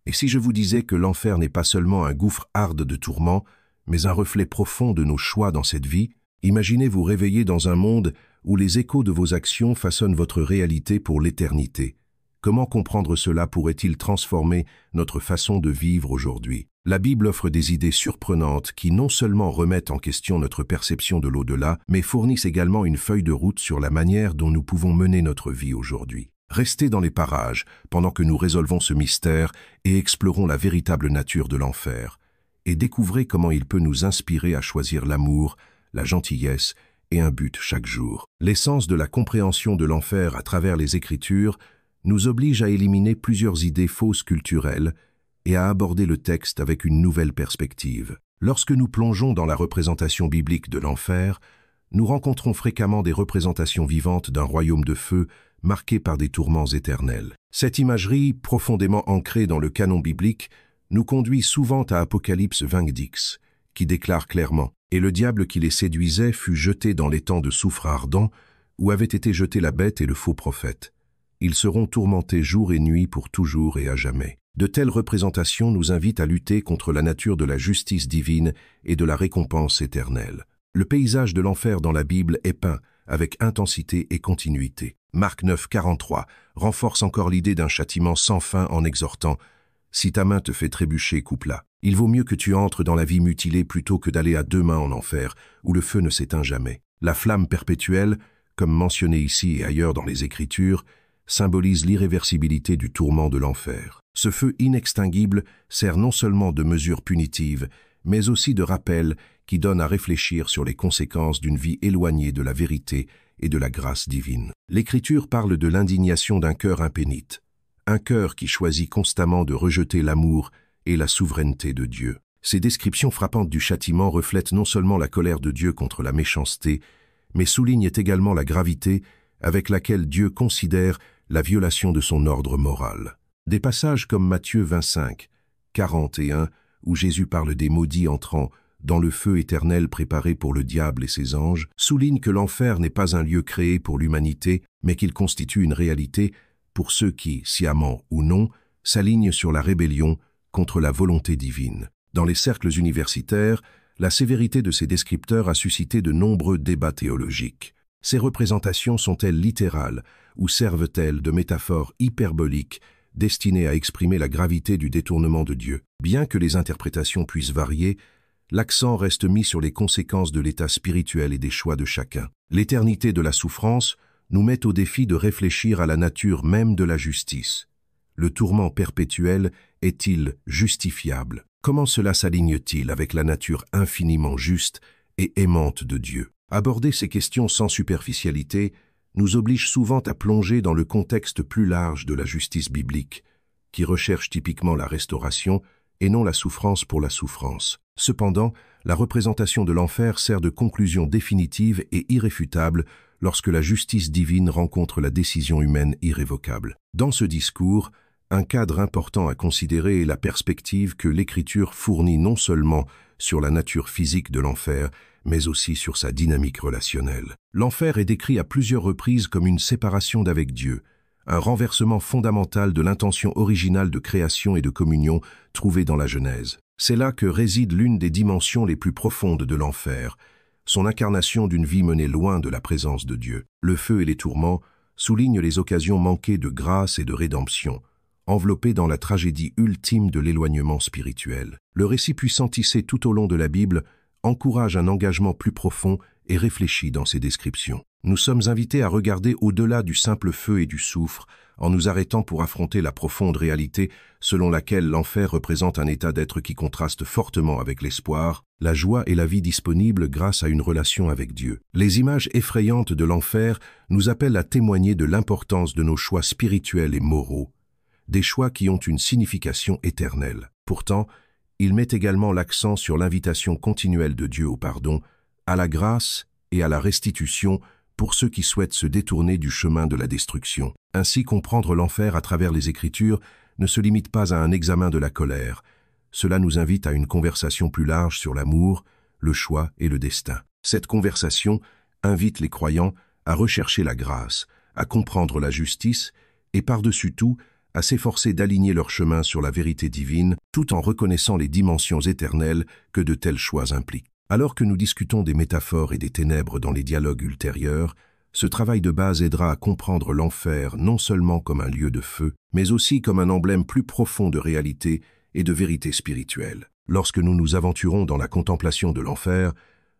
Et si je vous disais que l'enfer n'est pas seulement un gouffre arde de tourments, mais un reflet profond de nos choix dans cette vie, imaginez vous réveiller dans un monde où les échos de vos actions façonnent votre réalité pour l'éternité. Comment comprendre cela pourrait-il transformer notre façon de vivre aujourd'hui? La Bible offre des idées surprenantes qui non seulement remettent en question notre perception de l'au-delà, mais fournissent également une feuille de route sur la manière dont nous pouvons mener notre vie aujourd'hui. Restez dans les parages pendant que nous résolvons ce mystère et explorons la véritable nature de l'enfer, et découvrez comment il peut nous inspirer à choisir l'amour, la gentillesse et un but chaque jour. L'essence de la compréhension de l'enfer à travers les Écritures nous oblige à éliminer plusieurs idées fausses culturelles et à aborder le texte avec une nouvelle perspective. Lorsque nous plongeons dans la représentation biblique de l'enfer, nous rencontrons fréquemment des représentations vivantes d'un royaume de feu marqué par des tourments éternels. Cette imagerie, profondément ancrée dans le canon biblique, nous conduit souvent à Apocalypse 20, qui déclare clairement « Et le diable qui les séduisait fut jeté dans l'étang de soufre ardent, où avaient été jetés la bête et le faux prophète. Ils seront tourmentés jour et nuit pour toujours et à jamais. » De telles représentations nous invitent à lutter contre la nature de la justice divine et de la récompense éternelle. Le paysage de l'enfer dans la Bible est peint avec intensité et continuité. Marc 9, 43 renforce encore l'idée d'un châtiment sans fin en exhortant « Si ta main te fait trébucher, coupe-la. Il vaut mieux que tu entres dans la vie mutilée plutôt que d'aller à deux mains en enfer, où le feu ne s'éteint jamais. » La flamme perpétuelle, comme mentionné ici et ailleurs dans les Écritures, symbolise l'irréversibilité du tourment de l'enfer. Ce feu inextinguible sert non seulement de mesure punitive, mais aussi de rappel qui donne à réfléchir sur les conséquences d'une vie éloignée de la vérité et de la grâce divine. L'Écriture parle de l'indignation d'un cœur impénite, un cœur qui choisit constamment de rejeter l'amour et la souveraineté de Dieu. Ces descriptions frappantes du châtiment reflètent non seulement la colère de Dieu contre la méchanceté, mais soulignent également la gravité avec laquelle Dieu considère la violation de son ordre moral. Des passages comme Matthieu 25, 41, où Jésus parle des maudits entrant dans le feu éternel préparé pour le diable et ses anges, soulignent que l'enfer n'est pas un lieu créé pour l'humanité, mais qu'il constitue une réalité pour ceux qui, sciemment ou non, s'alignent sur la rébellion contre la volonté divine. Dans les cercles universitaires, la sévérité de ces descripteurs a suscité de nombreux débats théologiques. Ces représentations sont-elles littérales ou servent-elles de métaphores hyperboliques destinées à exprimer la gravité du détournement de Dieu? Bien que les interprétations puissent varier, l'accent reste mis sur les conséquences de l'état spirituel et des choix de chacun. L'éternité de la souffrance nous met au défi de réfléchir à la nature même de la justice. Le tourment perpétuel est-il justifiable? Comment cela s'aligne-t-il avec la nature infiniment juste et aimante de Dieu? Aborder ces questions sans superficialité nous oblige souvent à plonger dans le contexte plus large de la justice biblique, qui recherche typiquement la restauration et non la souffrance pour la souffrance. Cependant, la représentation de l'enfer sert de conclusion définitive et irréfutable lorsque la justice divine rencontre la décision humaine irrévocable. Dans ce discours, un cadre important à considérer est la perspective que l'Écriture fournit non seulement sur la nature physique de l'enfer, mais aussi sur sa dynamique relationnelle. L'enfer est décrit à plusieurs reprises comme une séparation d'avec Dieu, un renversement fondamental de l'intention originale de création et de communion trouvée dans la Genèse. C'est là que réside l'une des dimensions les plus profondes de l'enfer, son incarnation d'une vie menée loin de la présence de Dieu. Le feu et les tourments soulignent les occasions manquées de grâce et de rédemption, enveloppées dans la tragédie ultime de l'éloignement spirituel. Le récit puissant tissé tout au long de la Bible encourage un engagement plus profond et réfléchi dans ses descriptions. Nous sommes invités à regarder au-delà du simple feu et du soufre, en nous arrêtant pour affronter la profonde réalité selon laquelle l'enfer représente un état d'être qui contraste fortement avec l'espoir, la joie et la vie disponibles grâce à une relation avec Dieu. Les images effrayantes de l'enfer nous appellent à témoigner de l'importance de nos choix spirituels et moraux, des choix qui ont une signification éternelle. Pourtant, il met également l'accent sur l'invitation continuelle de Dieu au pardon, à la grâce et à la restitution pour ceux qui souhaitent se détourner du chemin de la destruction. Ainsi, comprendre l'enfer à travers les Écritures ne se limite pas à un examen de la colère. Cela nous invite à une conversation plus large sur l'amour, le choix et le destin. Cette conversation invite les croyants à rechercher la grâce, à comprendre la justice et par-dessus tout, à s'efforcer d'aligner leur chemin sur la vérité divine, tout en reconnaissant les dimensions éternelles que de tels choix impliquent. Alors que nous discutons des métaphores et des ténèbres dans les dialogues ultérieurs, ce travail de base aidera à comprendre l'enfer non seulement comme un lieu de feu, mais aussi comme un emblème plus profond de réalité et de vérité spirituelle. Lorsque nous nous aventurons dans la contemplation de l'enfer,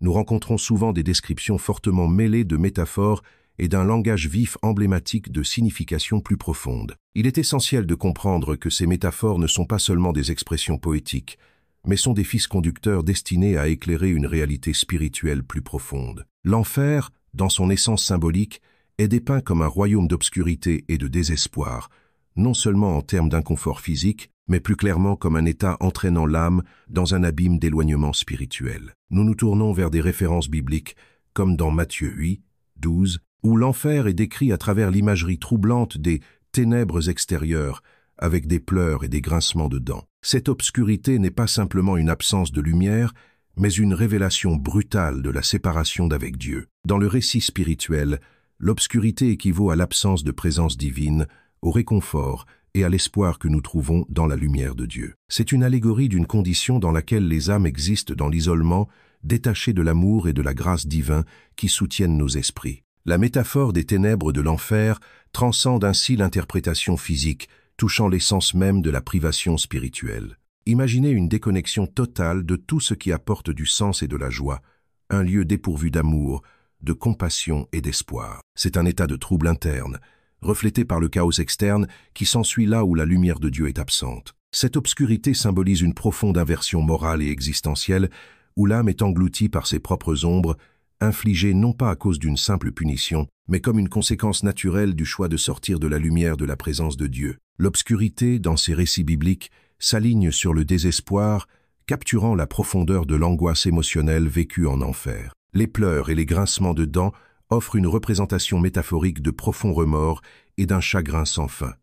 nous rencontrons souvent des descriptions fortement mêlées de métaphores et d'un langage vif emblématique de signification plus profonde. Il est essentiel de comprendre que ces métaphores ne sont pas seulement des expressions poétiques, mais sont des fils conducteurs destinés à éclairer une réalité spirituelle plus profonde. L'enfer, dans son essence symbolique, est dépeint comme un royaume d'obscurité et de désespoir, non seulement en termes d'inconfort physique, mais plus clairement comme un état entraînant l'âme dans un abîme d'éloignement spirituel. Nous nous tournons vers des références bibliques, comme dans Matthieu 8, 12, où l'enfer est décrit à travers l'imagerie troublante des ténèbres extérieures, avec des pleurs et des grincements de dents. Cette obscurité n'est pas simplement une absence de lumière, mais une révélation brutale de la séparation d'avec Dieu. Dans le récit spirituel, l'obscurité équivaut à l'absence de présence divine, au réconfort et à l'espoir que nous trouvons dans la lumière de Dieu. C'est une allégorie d'une condition dans laquelle les âmes existent dans l'isolement, détachées de l'amour et de la grâce divine qui soutiennent nos esprits. La métaphore des ténèbres de l'enfer transcende ainsi l'interprétation physique, touchant l'essence même de la privation spirituelle. Imaginez une déconnexion totale de tout ce qui apporte du sens et de la joie, un lieu dépourvu d'amour, de compassion et d'espoir. C'est un état de trouble interne, reflété par le chaos externe qui s'ensuit là où la lumière de Dieu est absente. Cette obscurité symbolise une profonde inversion morale et existentielle, où l'âme est engloutie par ses propres ombres, infligées non pas à cause d'une simple punition, mais comme une conséquence naturelle du choix de sortir de la lumière de la présence de Dieu. L'obscurité, dans ces récits bibliques, s'aligne sur le désespoir, capturant la profondeur de l'angoisse émotionnelle vécue en enfer. Les pleurs et les grincements de dents offrent une représentation métaphorique de profonds remords et d'un chagrin sans fin.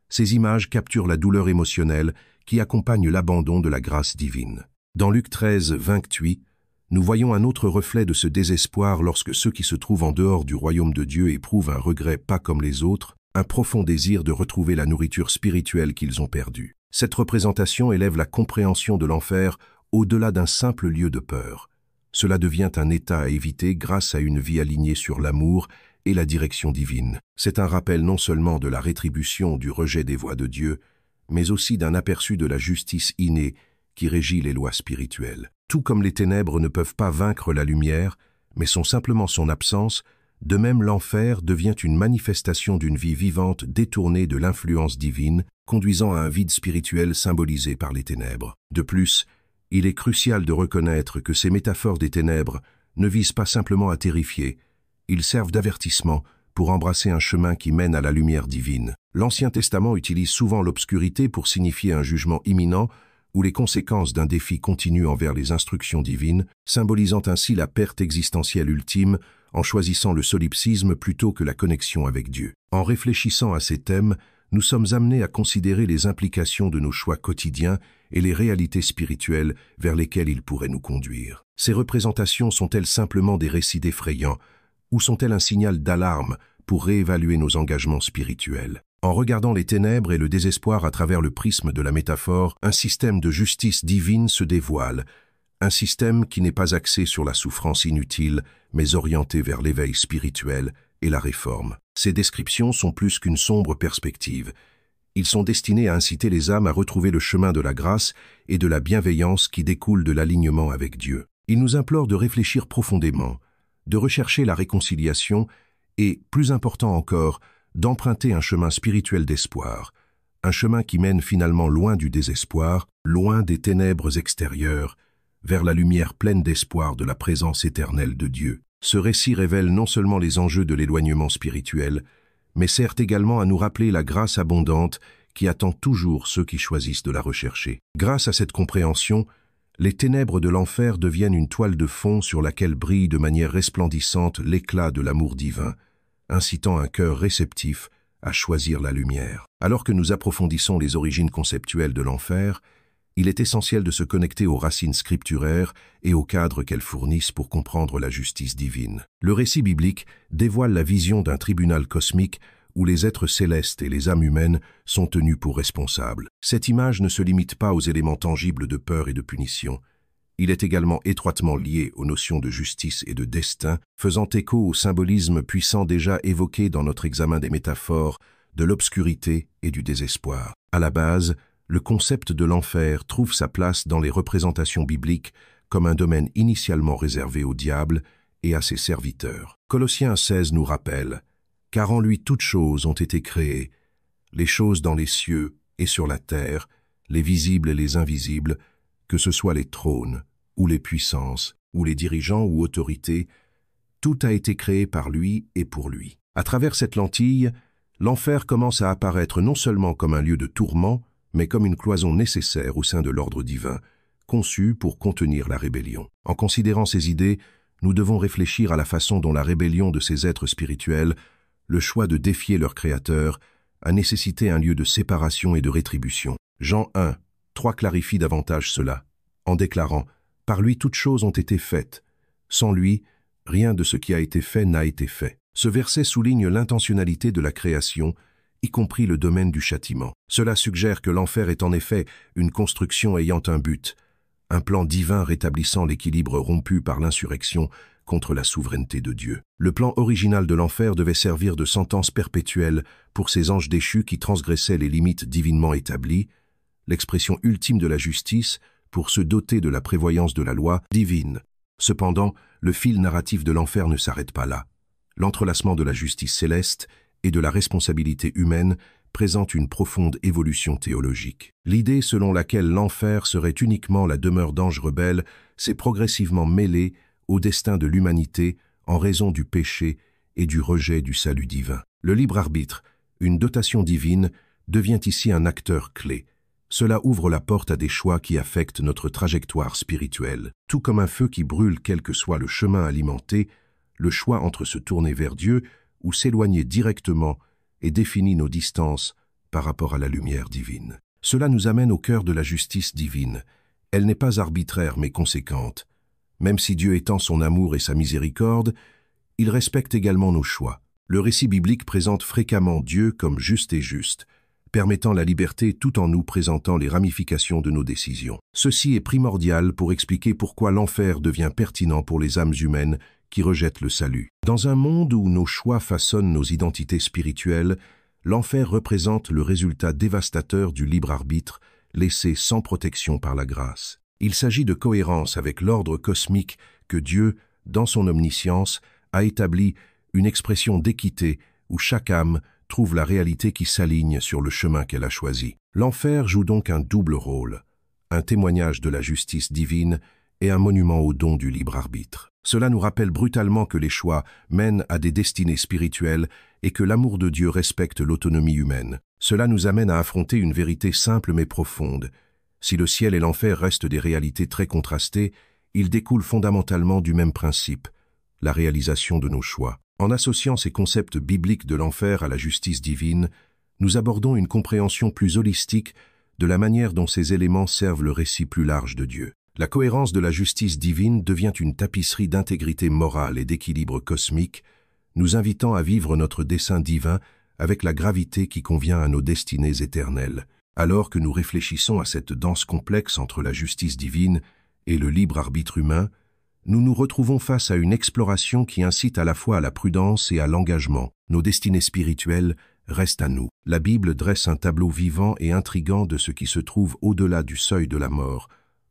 Ces images capturent la douleur émotionnelle qui accompagne l'abandon de la grâce divine. Dans Luc 13, 28, nous voyons un autre reflet de ce désespoir lorsque ceux qui se trouvent en dehors du royaume de Dieu éprouvent un regret pas comme les autres, un profond désir de retrouver la nourriture spirituelle qu'ils ont perdue. Cette représentation élève la compréhension de l'enfer au-delà d'un simple lieu de peur. Cela devient un état à éviter grâce à une vie alignée sur l'amour et la direction divine. C'est un rappel non seulement de la rétribution du rejet des voies de Dieu, mais aussi d'un aperçu de la justice innée qui régit les lois spirituelles. Tout comme les ténèbres ne peuvent pas vaincre la lumière, mais sont simplement son absence, de même l'enfer devient une manifestation d'une vie vivante détournée de l'influence divine, conduisant à un vide spirituel symbolisé par les ténèbres. De plus, il est crucial de reconnaître que ces métaphores des ténèbres ne visent pas simplement à terrifier, ils servent d'avertissement pour embrasser un chemin qui mène à la lumière divine. L'Ancien Testament utilise souvent l'obscurité pour signifier un jugement imminent ou les conséquences d'un défi continu envers les instructions divines, symbolisant ainsi la perte existentielle ultime en choisissant le solipsisme plutôt que la connexion avec Dieu. En réfléchissant à ces thèmes, nous sommes amenés à considérer les implications de nos choix quotidiens et les réalités spirituelles vers lesquelles ils pourraient nous conduire. Ces représentations sont-elles simplement des récits effrayants, ou sont-elles un signal d'alarme pour réévaluer nos engagements spirituels? En regardant les ténèbres et le désespoir à travers le prisme de la métaphore, un système de justice divine se dévoile, un système qui n'est pas axé sur la souffrance inutile, mais orienté vers l'éveil spirituel et la réforme. Ces descriptions sont plus qu'une sombre perspective. Ils sont destinés à inciter les âmes à retrouver le chemin de la grâce et de la bienveillance qui découle de l'alignement avec Dieu. Ils nous implorent de réfléchir profondément, de rechercher la réconciliation et, plus important encore, d'emprunter un chemin spirituel d'espoir, un chemin qui mène finalement loin du désespoir, loin des ténèbres extérieures, vers la lumière pleine d'espoir de la présence éternelle de Dieu. Ce récit révèle non seulement les enjeux de l'éloignement spirituel, mais sert également à nous rappeler la grâce abondante qui attend toujours ceux qui choisissent de la rechercher. Grâce à cette compréhension, les ténèbres de l'enfer deviennent une toile de fond sur laquelle brille de manière resplendissante l'éclat de l'amour divin, incitant un cœur réceptif à choisir la lumière. Alors que nous approfondissons les origines conceptuelles de l'enfer, il est essentiel de se connecter aux racines scripturaires et au cadre qu'elles fournissent pour comprendre la justice divine. Le récit biblique dévoile la vision d'un tribunal cosmique où les êtres célestes et les âmes humaines sont tenus pour responsables. Cette image ne se limite pas aux éléments tangibles de peur et de punition. Il est également étroitement lié aux notions de justice et de destin, faisant écho au symbolisme puissant déjà évoqué dans notre examen des métaphores, de l'obscurité et du désespoir. À la base, le concept de l'enfer trouve sa place dans les représentations bibliques comme un domaine initialement réservé au diable et à ses serviteurs. Colossiens 16 nous rappelle « Car en lui toutes choses ont été créées, les choses dans les cieux et sur la terre, les visibles et les invisibles, que ce soit les trônes, ou les puissances, ou les dirigeants ou autorités, tout a été créé par lui et pour lui. » À travers cette lentille, l'enfer commence à apparaître non seulement comme un lieu de tourment, mais comme une cloison nécessaire au sein de l'ordre divin, conçue pour contenir la rébellion. En considérant ces idées, nous devons réfléchir à la façon dont la rébellion de ces êtres spirituels, le choix de défier leur Créateur, a nécessité un lieu de séparation et de rétribution. Jean 1, 3 clarifie davantage cela, en déclarant « Par lui toutes choses ont été faites. Sans lui, rien de ce qui a été fait n'a été fait. » Ce verset souligne l'intentionnalité de la création, y compris le domaine du châtiment. Cela suggère que l'enfer est en effet une construction ayant un but, un plan divin rétablissant l'équilibre rompu par l'insurrection contre la souveraineté de Dieu. Le plan original de l'enfer devait servir de sentence perpétuelle pour ces anges déchus qui transgressaient les limites divinement établies, l'expression ultime de la justice pour se doter de la prévoyance de la loi divine. Cependant, le fil narratif de l'enfer ne s'arrête pas là. L'entrelacement de la justice céleste et de la responsabilité humaine présente une profonde évolution théologique. L'idée selon laquelle l'enfer serait uniquement la demeure d'anges rebelles s'est progressivement mêlée au destin de l'humanité en raison du péché et du rejet du salut divin. Le libre arbitre, une dotation divine, devient ici un acteur clé. Cela ouvre la porte à des choix qui affectent notre trajectoire spirituelle. Tout comme un feu qui brûle quel que soit le chemin alimenté, le choix entre se tourner vers Dieu ou s'éloigner directement et définit nos distances par rapport à la lumière divine. Cela nous amène au cœur de la justice divine. Elle n'est pas arbitraire mais conséquente. Même si Dieu étend son amour et sa miséricorde, il respecte également nos choix. Le récit biblique présente fréquemment Dieu comme juste et juste, permettant la liberté tout en nous présentant les ramifications de nos décisions. Ceci est primordial pour expliquer pourquoi l'enfer devient pertinent pour les âmes humaines qui rejettent le salut. Dans un monde où nos choix façonnent nos identités spirituelles, l'enfer représente le résultat dévastateur du libre arbitre laissé sans protection par la grâce. Il s'agit de cohérence avec l'ordre cosmique que Dieu, dans son omniscience, a établi une expression d'équité où chaque âme trouve la réalité qui s'aligne sur le chemin qu'elle a choisi. L'enfer joue donc un double rôle, un témoignage de la justice divine et un monument au don du libre arbitre. Cela nous rappelle brutalement que les choix mènent à des destinées spirituelles et que l'amour de Dieu respecte l'autonomie humaine. Cela nous amène à affronter une vérité simple mais profonde. Si le ciel et l'enfer restent des réalités très contrastées, ils découlent fondamentalement du même principe, la réalisation de nos choix. En associant ces concepts bibliques de l'enfer à la justice divine, nous abordons une compréhension plus holistique de la manière dont ces éléments servent le récit plus large de Dieu. La cohérence de la justice divine devient une tapisserie d'intégrité morale et d'équilibre cosmique, nous invitant à vivre notre dessein divin avec la gravité qui convient à nos destinées éternelles. Alors que nous réfléchissons à cette danse complexe entre la justice divine et le libre arbitre humain, nous nous retrouvons face à une exploration qui incite à la fois à la prudence et à l'engagement. Nos destinées spirituelles restent à nous. La Bible dresse un tableau vivant et intrigant de ce qui se trouve au-delà du seuil de la mort,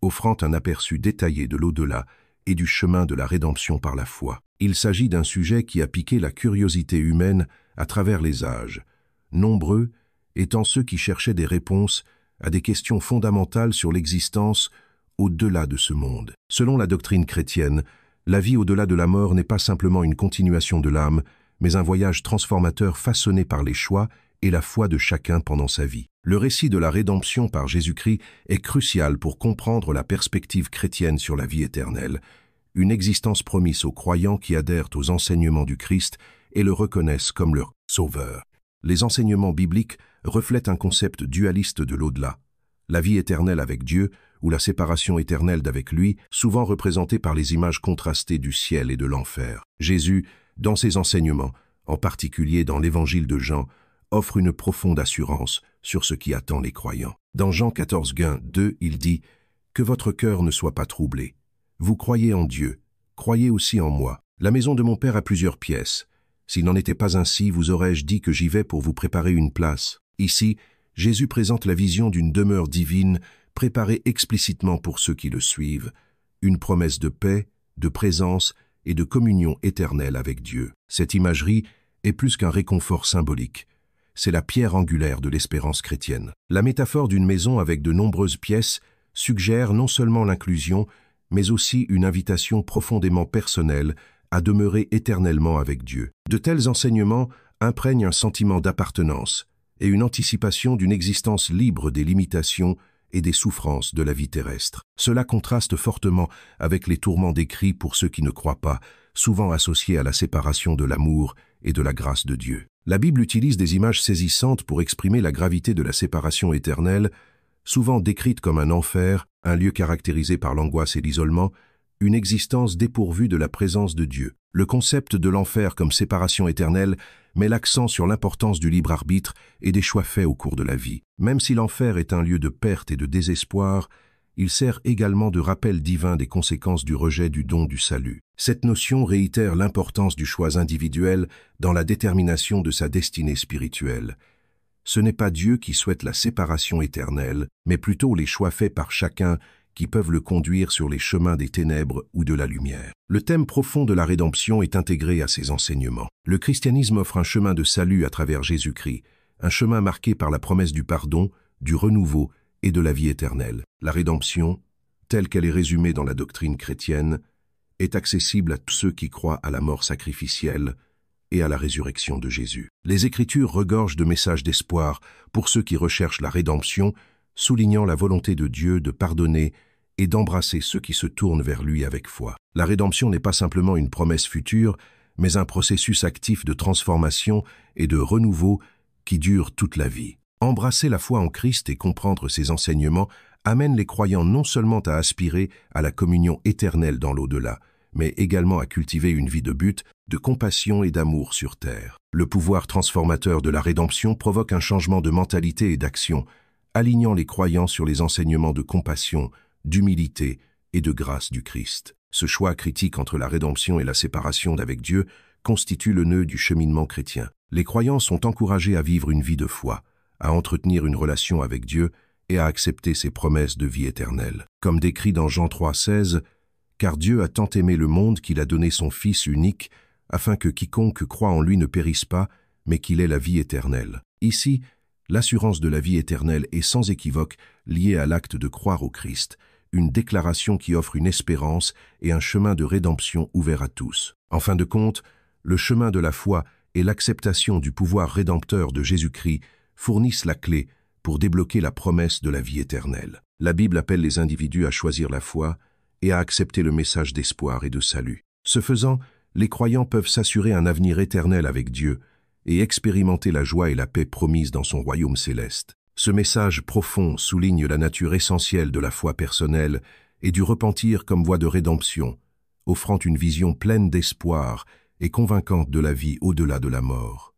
offrant un aperçu détaillé de l'au-delà et du chemin de la rédemption par la foi. Il s'agit d'un sujet qui a piqué la curiosité humaine à travers les âges, nombreux étant ceux qui cherchaient des réponses à des questions fondamentales sur l'existence au-delà de ce monde. Selon la doctrine chrétienne, la vie au-delà de la mort n'est pas simplement une continuation de l'âme, mais un voyage transformateur façonné par les choix et la foi de chacun pendant sa vie. Le récit de la rédemption par Jésus-Christ est crucial pour comprendre la perspective chrétienne sur la vie éternelle, une existence promise aux croyants qui adhèrent aux enseignements du Christ et le reconnaissent comme leur sauveur. Les enseignements bibliques reflètent un concept dualiste de l'au-delà, la vie éternelle avec Dieu ou la séparation éternelle d'avec lui, souvent représentée par les images contrastées du ciel et de l'enfer. Jésus, dans ses enseignements, en particulier dans l'Évangile de Jean, offre une profonde assurance sur ce qui attend les croyants. Dans Jean 14:2, il dit « Que votre cœur ne soit pas troublé. Vous croyez en Dieu, croyez aussi en moi. La maison de mon Père a plusieurs pièces. S'il n'en était pas ainsi, vous aurais-je dit que j'y vais pour vous préparer une place. » Ici, Jésus présente la vision d'une demeure divine préparée explicitement pour ceux qui le suivent, une promesse de paix, de présence et de communion éternelle avec Dieu. Cette imagerie est plus qu'un réconfort symbolique. C'est la pierre angulaire de l'espérance chrétienne. La métaphore d'une maison avec de nombreuses pièces suggère non seulement l'inclusion, mais aussi une invitation profondément personnelle à demeurer éternellement avec Dieu. De tels enseignements imprègnent un sentiment d'appartenance et une anticipation d'une existence libre des limitations et des souffrances de la vie terrestre. Cela contraste fortement avec les tourments décrits pour ceux qui ne croient pas, souvent associés à la séparation de l'amour et de la grâce de Dieu. La Bible utilise des images saisissantes pour exprimer la gravité de la séparation éternelle, souvent décrite comme un enfer, un lieu caractérisé par l'angoisse et l'isolement, une existence dépourvue de la présence de Dieu. Le concept de l'enfer comme séparation éternelle met l'accent sur l'importance du libre arbitre et des choix faits au cours de la vie. Même si l'enfer est un lieu de perte et de désespoir, il sert également de rappel divin des conséquences du rejet du don du salut. Cette notion réitère l'importance du choix individuel dans la détermination de sa destinée spirituelle. Ce n'est pas Dieu qui souhaite la séparation éternelle, mais plutôt les choix faits par chacun qui peuvent le conduire sur les chemins des ténèbres ou de la lumière. Le thème profond de la rédemption est intégré à ces enseignements. Le christianisme offre un chemin de salut à travers Jésus-Christ, un chemin marqué par la promesse du pardon, du renouveau et de la vie éternelle. La rédemption, telle qu'elle est résumée dans la doctrine chrétienne, est accessible à tous ceux qui croient à la mort sacrificielle et à la résurrection de Jésus. Les Écritures regorgent de messages d'espoir pour ceux qui recherchent la rédemption, soulignant la volonté de Dieu de pardonner et d'embrasser ceux qui se tournent vers lui avec foi. La rédemption n'est pas simplement une promesse future, mais un processus actif de transformation et de renouveau qui dure toute la vie. Embrasser la foi en Christ et comprendre ses enseignements amène les croyants non seulement à aspirer à la communion éternelle dans l'au-delà, mais également à cultiver une vie de but, de compassion et d'amour sur terre. Le pouvoir transformateur de la rédemption provoque un changement de mentalité et d'action, alignant les croyants sur les enseignements de compassion, d'humilité et de grâce du Christ. Ce choix critique entre la rédemption et la séparation d'avec Dieu constitue le nœud du cheminement chrétien. Les croyants sont encouragés à vivre une vie de foi, à entretenir une relation avec Dieu et à accepter ses promesses de vie éternelle. Comme décrit dans Jean 3,16, « Car Dieu a tant aimé le monde qu'il a donné son Fils unique, afin que quiconque croit en lui ne périsse pas, mais qu'il ait la vie éternelle. » Ici, l'assurance de la vie éternelle est sans équivoque liée à l'acte de croire au Christ, une déclaration qui offre une espérance et un chemin de rédemption ouvert à tous. En fin de compte, le chemin de la foi et l'acceptation du pouvoir rédempteur de Jésus-Christ fournissent la clé pour débloquer la promesse de la vie éternelle. La Bible appelle les individus à choisir la foi et à accepter le message d'espoir et de salut. Ce faisant, les croyants peuvent s'assurer un avenir éternel avec Dieu et expérimenter la joie et la paix promises dans son royaume céleste. Ce message profond souligne la nature essentielle de la foi personnelle et du repentir comme voie de rédemption, offrant une vision pleine d'espoir et convaincante de la vie au-delà de la mort.